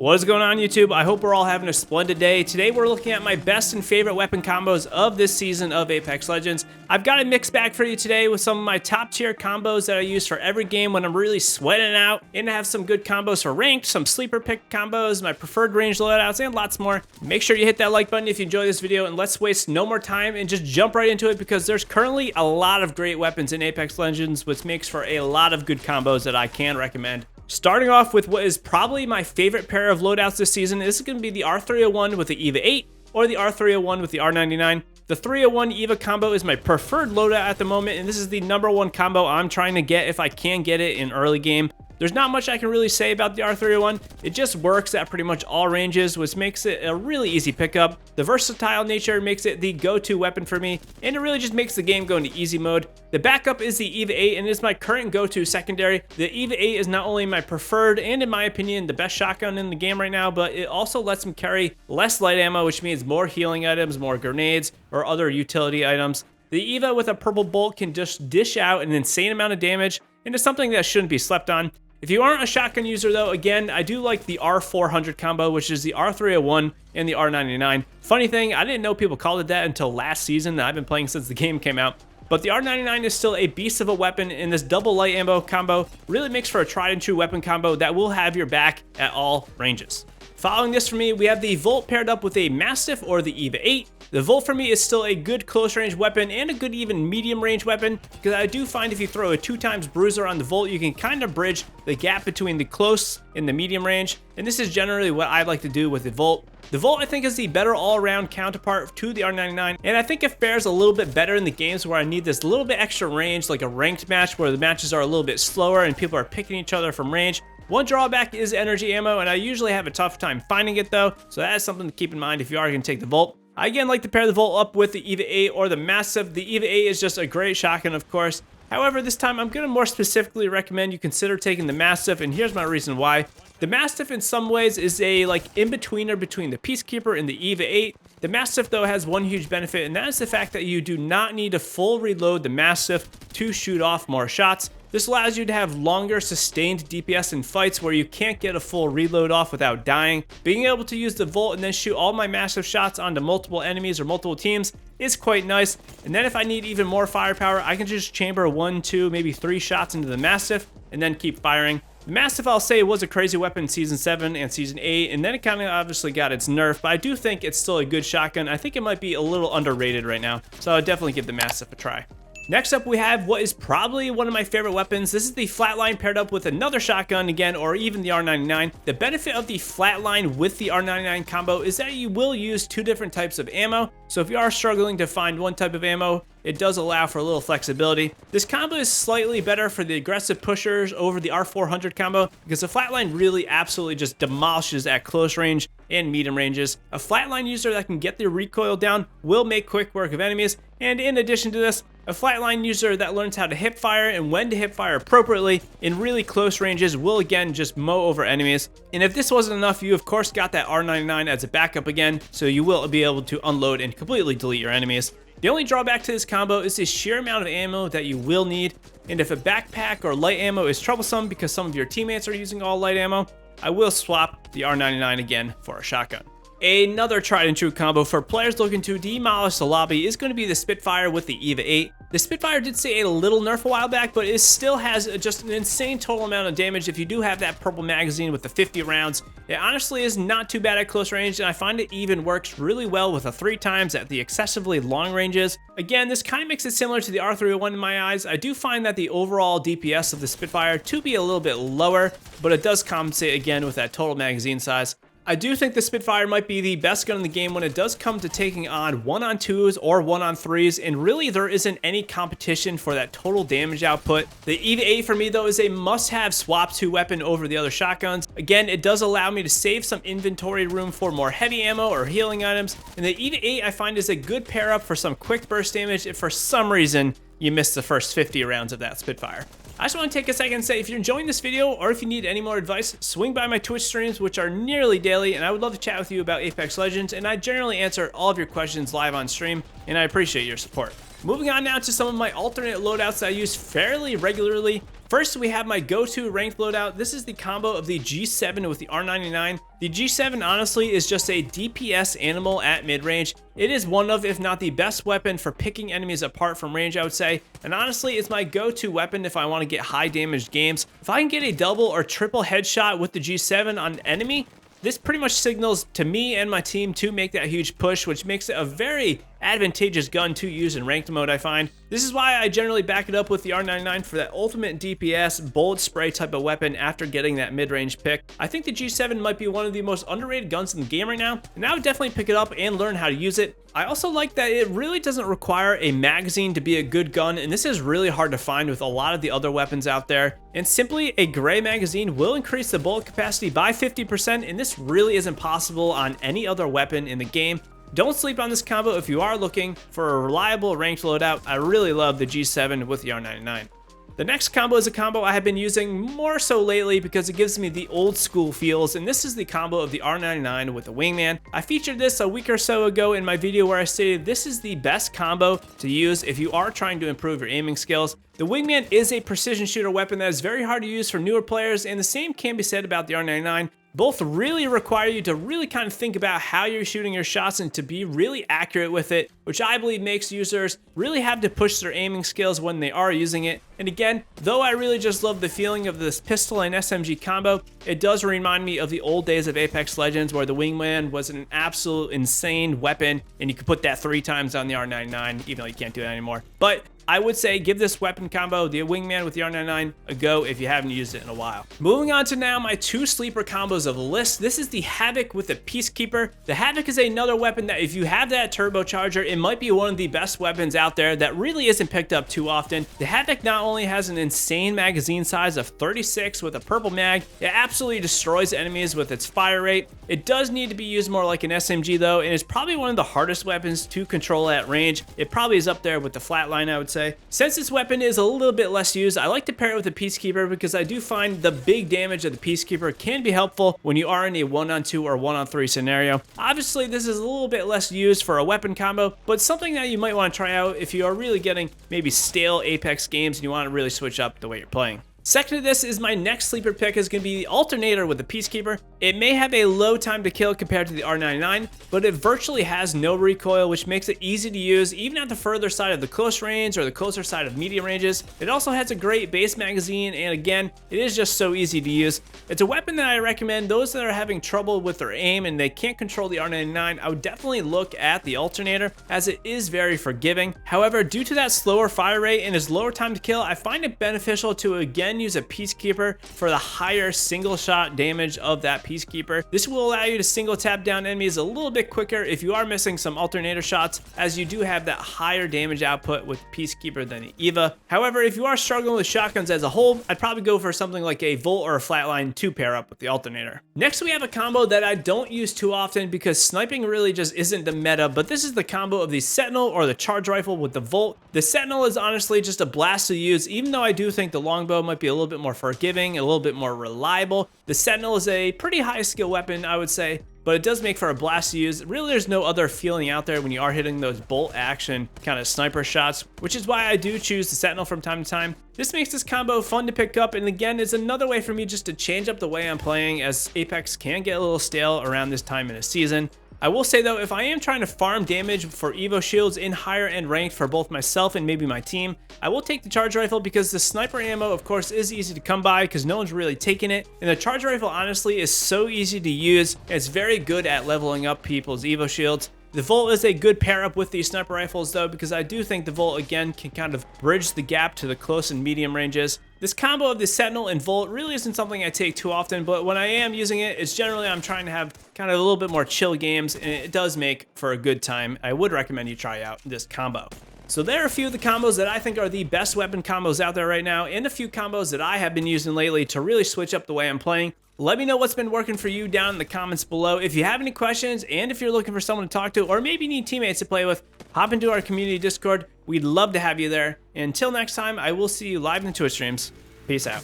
What's going on, YouTube? I hope we're all having a splendid day. Today we're looking at my best and favorite weapon combos of this season of Apex Legends. I've got a mixed bag for you today with some of my top tier combos that I use for every game when I'm really sweating out, and I have some good combos for ranked, some sleeper pick combos, my preferred ranged loadouts, and lots more. Make sure you hit that like button if you enjoy this video, and let's waste no more time and just jump right into it because there's currently a lot of great weapons in Apex Legends, which makes for a lot of good combos that I can recommend. Starting off with what is probably my favorite pair of loadouts this season, this is going to be the R301 with the EVA 8 or the R301 with the R99. The 301 EVA combo is my preferred loadout at the moment, and this is the #1 combo I'm trying to get if I can get it in early game. There's not much I can really say about the R301. It just works at pretty much all ranges, which makes it a really easy pickup. The versatile nature makes it the go-to weapon for me, and it really just makes the game go into easy mode. The backup is the EVA 8, and is my current go-to secondary. The EVA 8 is not only my preferred, and in my opinion, the best shotgun in the game right now, but it also lets me carry less light ammo, which means more healing items, more grenades, or other utility items. The EVA with a purple bolt can just dish out an insane amount of damage, and it's something that shouldn't be slept on. If you aren't a shotgun user though, again, I do like the R400 combo, which is the R301 and the R99. Funny thing, I didn't know people called it that until last season. I've been playing since the game came out. But the R99 is still a beast of a weapon, and this double light ammo combo really makes for a tried and true weapon combo that will have your back at all ranges. Following this for me, we have the Volt paired up with a Mastiff or the EVA 8. The Volt for me is still a good close range weapon and a good even medium range weapon, because I do find if you throw a 2x bruiser on the Volt, you can kind of bridge the gap between the close and the medium range, and this is generally what I like to do with the Volt. The Volt, I think, is the better all-around counterpart to the R99, and I think it fares a little bit better in the games where I need this little bit extra range, like a ranked match where the matches are a little bit slower and people are picking each other from range. One drawback is energy ammo, and I usually have a tough time finding it though, so that is something to keep in mind if you are going to take the Volt. I again like to pair the Volt up with the EVA 8 or the Mastiff. The EVA 8 is just a great shotgun, of course. However, this time I'm going to more specifically recommend you consider taking the Mastiff, and here's my reason why. The Mastiff in some ways is a in-betweener between the Peacekeeper and the EVA 8. The Mastiff though has one huge benefit, and that is the fact that you do not need to full reload the Mastiff to shoot off more shots. This allows you to have longer sustained DPS in fights where you can't get a full reload off without dying. Being able to use the Volt and then shoot all my massive shots onto multiple enemies or multiple teams is quite nice. And then if I need even more firepower, I can just chamber 1, 2, maybe 3 shots into the Mastiff and then keep firing. The Mastiff, I'll say, was a crazy weapon in Season 7 and Season 8, and then it kind of obviously got its nerf, but I do think it's still a good shotgun. I think it might be a little underrated right now, so I'll definitely give the Mastiff a try. Next up, we have what is probably one of my favorite weapons. This is the Flatline paired up with another shotgun again, or even the R99. The benefit of the Flatline with the R99 combo is that you will use 2 different types of ammo. So if you are struggling to find one type of ammo, it does allow for a little flexibility. This combo is slightly better for the aggressive pushers over the R400 combo because the Flatline really absolutely just demolishes at close range and medium ranges. A Flatline user that can get their recoil down will make quick work of enemies, and in addition to this, a Flatline user that learns how to hip fire and when to hip fire appropriately in really close ranges will again just mow over enemies. And if this wasn't enough, you of course got that R99 as a backup again, so you will be able to unload and completely delete your enemies. The only drawback to this combo is the sheer amount of ammo that you will need, and if a backpack or light ammo is troublesome because some of your teammates are using all light ammo, I will swap the R99 again for a shotgun. Another tried and true combo for players looking to demolish the lobby is going to be the Spitfire with the EVA 8. The Spitfire did see a little nerf a while back, but it still has just an insane total amount of damage if you do have that purple magazine with the 50 rounds. It honestly is not too bad at close range, and I find it even works really well with a 3x at the excessively long ranges. Again, this kind of makes it similar to the R301 in my eyes. I do find that the overall DPS of the Spitfire to be a little bit lower, but it does compensate again with that total magazine size. I do think the Spitfire might be the best gun in the game when it does come to taking on 1-on-2s or 1-on-3s, and really there isn't any competition for that total damage output. The EVA 8 for me though is a must-have swap to weapon over the other shotguns. Again, it does allow me to save some inventory room for more heavy ammo or healing items, and the EVA 8 I find is a good pair up for some quick burst damage if for some reason you missed the first 50 rounds of that Spitfire. I just want to take a second and say if you're enjoying this video or if you need any more advice, swing by my Twitch streams, which are nearly daily, and I would love to chat with you about Apex Legends, and I generally answer all of your questions live on stream, and I appreciate your support. Moving on now to some of my alternate loadouts that I use fairly regularly. First, we have my go-to ranked loadout. This is the combo of the G7 with the R99. The G7 honestly is just a DPS animal at mid-range. It is one of, if not the best weapon for picking enemies apart from range, I would say. And honestly, it's my go-to weapon if I want to get high damage games. If I can get a double or triple headshot with the G7 on an enemy, this pretty much signals to me and my team to make that huge push, which makes it a very advantageous gun to use in ranked mode, I find. This is why I generally back it up with the R99 for that ultimate DPS, bullet spray type of weapon after getting that mid-range pick. I think the G7 might be one of the most underrated guns in the game right now, and I would definitely pick it up and learn how to use it. I also like that it really doesn't require a magazine to be a good gun, and this is really hard to find with a lot of the other weapons out there. And simply a gray magazine will increase the bullet capacity by 50%, and this really isn't possible on any other weapon in the game. Don't sleep on this combo if you are looking for a reliable ranked loadout. I really love the G7 with the R99. The next combo is a combo I have been using more so lately because it gives me the old school feels, and this is the combo of the R99 with the Wingman. I featured this a week or so ago in my video where I stated this is the best combo to use if you are trying to improve your aiming skills. The Wingman is a precision shooter weapon that is very hard to use for newer players, and the same can be said about the R99. Both really require you to really kind of think about how you're shooting your shots and to be really accurate with it, which I believe makes users really have to push their aiming skills when they are using it. And again, though I really just love the feeling of this pistol and SMG combo, it does remind me of the old days of Apex Legends where the Wingman was an absolute insane weapon and you could put that 3 times on the R99, even though you can't do that anymore. But I would say give this weapon combo, the Wingman with the R99, a go if you haven't used it in a while. Moving on to now my 2 sleeper combos of the list. This is the Havoc with the Peacekeeper. The Havoc is another weapon that if you have that turbocharger, it might be one of the best weapons out there that really isn't picked up too often. The Havoc not only has an insane magazine size of 36 with a purple mag, it absolutely destroys enemies with its fire rate. It does need to be used more like an SMG though, and it's probably one of the hardest weapons to control at range. It probably is up there with the Flatline, I would say. Since this weapon is a little bit less used, I like to pair it with the Peacekeeper because I do find the big damage of the Peacekeeper can be helpful when you are in a 1-on-2 or 1-on-3 scenario. Obviously, this is a little bit less used for a weapon combo, but something that you might want to try out if you are really getting maybe stale Apex games and you want to really switch up the way you're playing. Second to this is my next sleeper pick is going to be the Alternator with the Peacekeeper. It may have a low time to kill compared to the R99, but it virtually has no recoil, which makes it easy to use even at the further side of the close range or the closer side of medium ranges. It also has a great base magazine, and again, it is just so easy to use. It's a weapon that I recommend those that are having trouble with their aim and they can't control the R99. I would definitely look at the Alternator as it is very forgiving. However, due to that slower fire rate and its lower time to kill, I find it beneficial to again use a Peacekeeper for the higher single shot damage of that Peacekeeper. This will allow you to single tap down enemies a little bit quicker if you are missing some Alternator shots, as you do have that higher damage output with Peacekeeper than the Eva. However, if you are struggling with shotguns as a whole, I'd probably go for something like a Volt or a Flatline to pair up with the Alternator. Next, we have a combo that I don't use too often because sniping really just isn't the meta, but this is the combo of the Sentinel or the Charge Rifle with the Volt. The Sentinel is honestly just a blast to use, even though I do think the longbow might be a little bit more forgiving, a little bit more reliable. The Sentinel is a pretty high skill weapon, I would say, but it does make for a blast to use. Really, there's no other feeling out there when you are hitting those bolt action kind of sniper shots, which is why I do choose the Sentinel from time to time. This makes this combo fun to pick up, and again, it's another way for me just to change up the way I'm playing, as Apex can get a little stale around this time in a season. I will say though, if I am trying to farm damage for Evo shields in higher end ranked for both myself and maybe my team, I will take the Charge Rifle because the sniper ammo of course is easy to come by because no one's really taking it, and the Charge Rifle honestly is so easy to use. It's very good at leveling up people's Evo shields. The Volt is a good pair up with these sniper rifles though, because I do think the Volt again can kind of bridge the gap to the close and medium ranges. This combo of the Sentinel and Volt really isn't something I take too often, but when I am using it, it's generally I'm trying to have kind of a little bit more chill games, and it does make for a good time. I would recommend you try out this combo. So there are a few of the combos that I think are the best weapon combos out there right now, and a few combos that I have been using lately to really switch up the way I'm playing. Let me know what's been working for you down in the comments below. If you have any questions, and if you're looking for someone to talk to, or maybe need teammates to play with, hop into our community Discord. We'd love to have you there. And until next time, I will see you live in the Twitch streams. Peace out.